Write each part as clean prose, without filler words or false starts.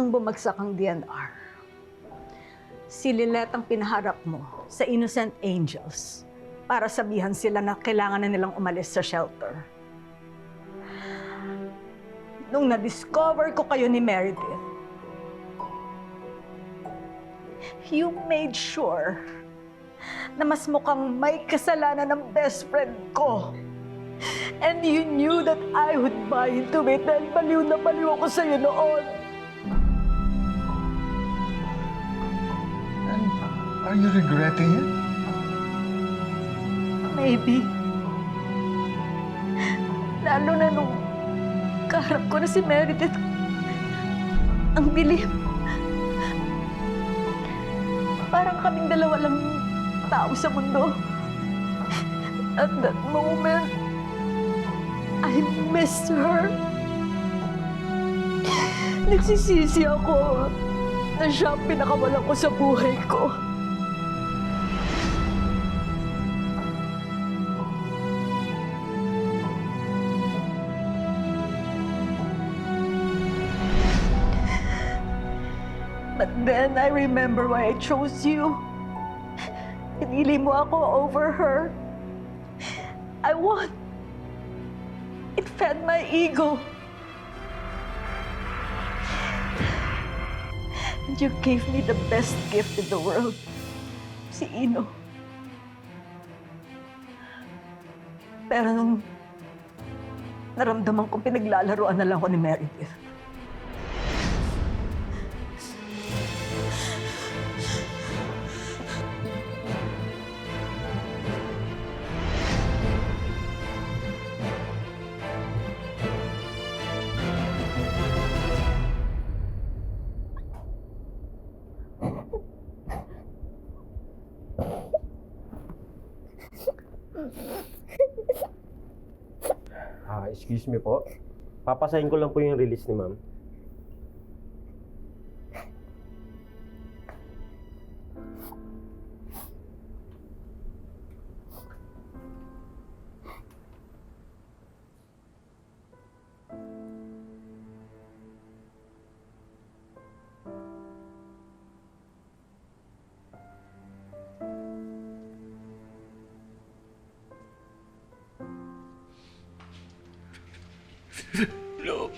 Nung bumagsak ang DNR, si Lilet ang pinaharap mo sa Innocent Angels para sabihan sila na kailangan na nilang umalis sa shelter. Nung na-discover ko kayo ni Meredith, you made sure na mas mukhang may kasalanan ng best friend ko. And you knew that I would buy into it dahil baliw na baliw ako sa'yo noon. And are you regretting it? Maybe. Lalo na nung kaharap ko na si Meredith. Ang dilim. Parang kaming dalawa lang tao sa mundo. At that moment, I missed her. Nagsisisi ako na siya ang pinakawalan ko sa buhay ko. But then I remember why I chose you. Pinili mo ako over her. I won. It fed my ego. And you gave me the best gift in the world. Si Ino. Pero nung naramdaman kong pinaglalaroan na lang ako ni Meredith, Excuse me po. Papasahin ko lang po yung release ni ma'am. No.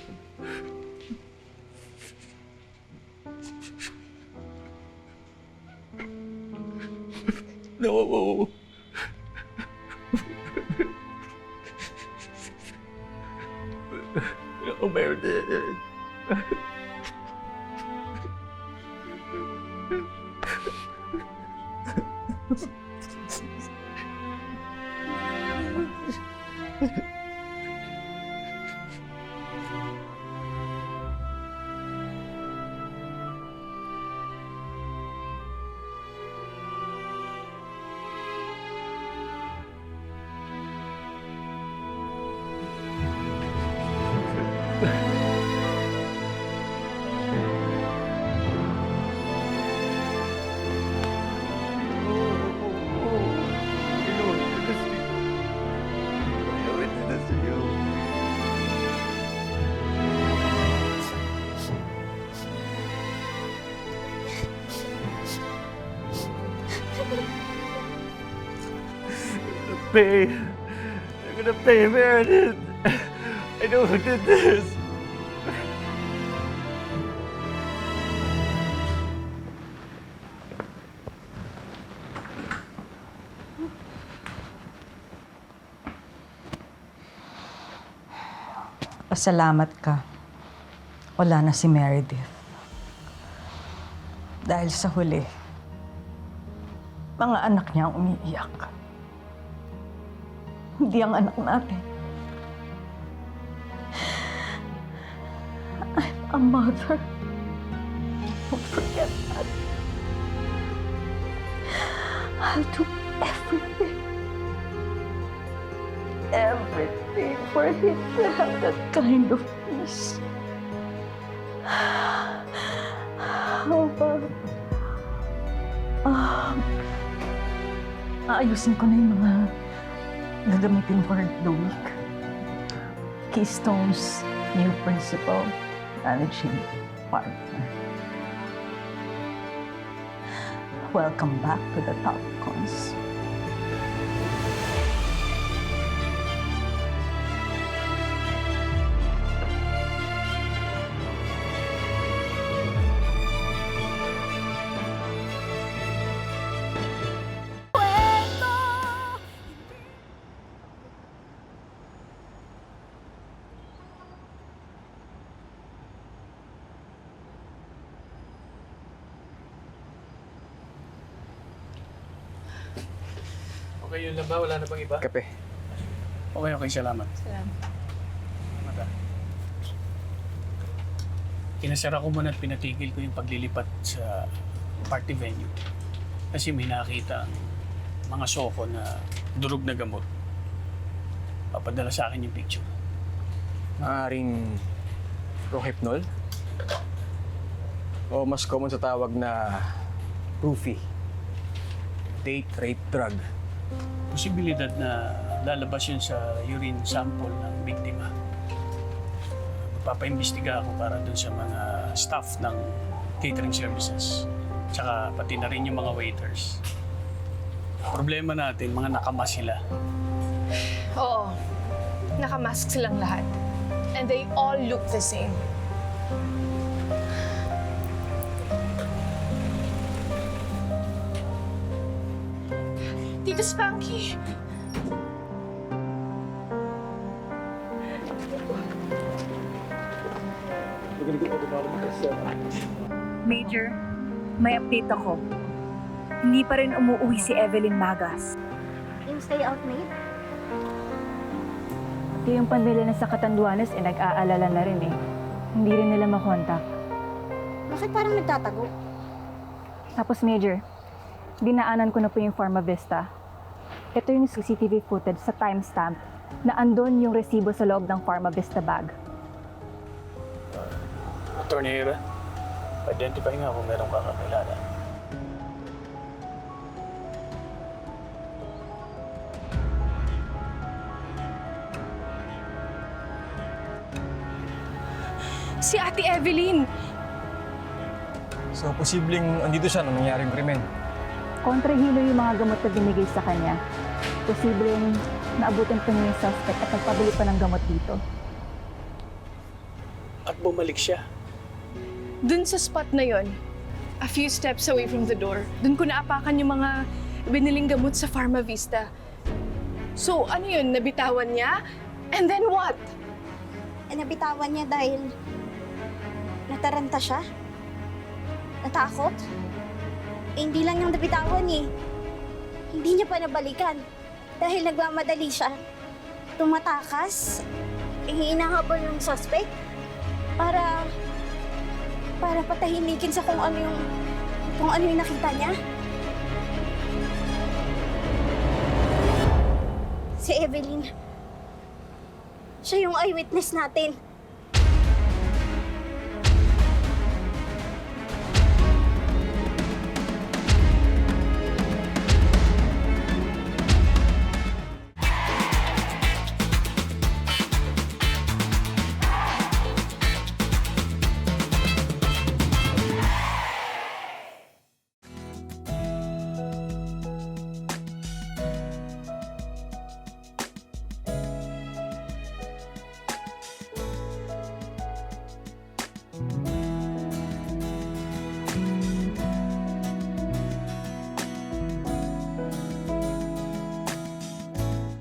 No. No, Meredith. Pay. They're gonna pay Meredith. I know who did this. Pasalamat ka. Wala na si Meredith. Dahil sa huli, mga anak niya ang umiiyak. Hindi ang anak natin. I'm a mother. Don't forget that. I'll do everything for him to have that kind of peace. Aayusin ko na yung mga gagamitin for the week. Keystone's new principal, managing partner. welcome back to the Falcons. Okay, yun lang ba? Wala na bang iba? Kape. Okay, salamat. Salamat. Mata. Kinasara ko muna at pinatigil ko yung paglilipat sa party venue. Kasi may nakita ang mga soko na durog na gamot. Papadala sa akin yung picture. Maaaring Rohypnol? O mas common sa tawag na roofie. Date rape drug. Posibilidad na lalabas yun sa urine sample ng biktima. Magpapaimbestiga ako para dun sa mga staff ng catering services. Tsaka pati na rin yung mga waiters. Problema natin, mga nakama sila. Oo. Nakamask silang lahat. And they all look the same. Tito Spanky! Major, may update ako. Hindi pa rin umuwi si Evelyn Magas. Yung stay out mate? Pati yung pamilya na sa Catanduanes nag-aalala na rin eh. Hindi rin nila makontak. Bakit parang nagtatago? Tapos Major, dinaanan ko na po yung Pharma Vista. Ito yung CCTV footage sa timestamp na andon yung resibo sa loob ng Pharma Vista bag. Attorney Hira, identify nga kung meron kakakilala. Si Ate Evelyn! So, posibleng andito siya nung nangyaring krimen. Kontrahilo yung mga gamot na binigay sa kanya. Posibleng naabutan pa niya yung suspect at nagpabili pa ng gamot dito. At bumalik siya. Dun sa spot na yon, a few steps away from the door, dun ko naapakan yung mga biniling gamot sa Pharma Vista. So, ano yun? Nabitawan niya? And then what? Nabitawan niya dahil nataranta siya? Natakot? Hindi lang niyang nabitawan eh. Hindi niya pa nabalikan. Dahil nagmamadali siya. Tumatakas. Hinahabol ng suspect. Para patahimikin sa kung ano yung nakita niya. Si Evelyn. Siya yung eyewitness natin.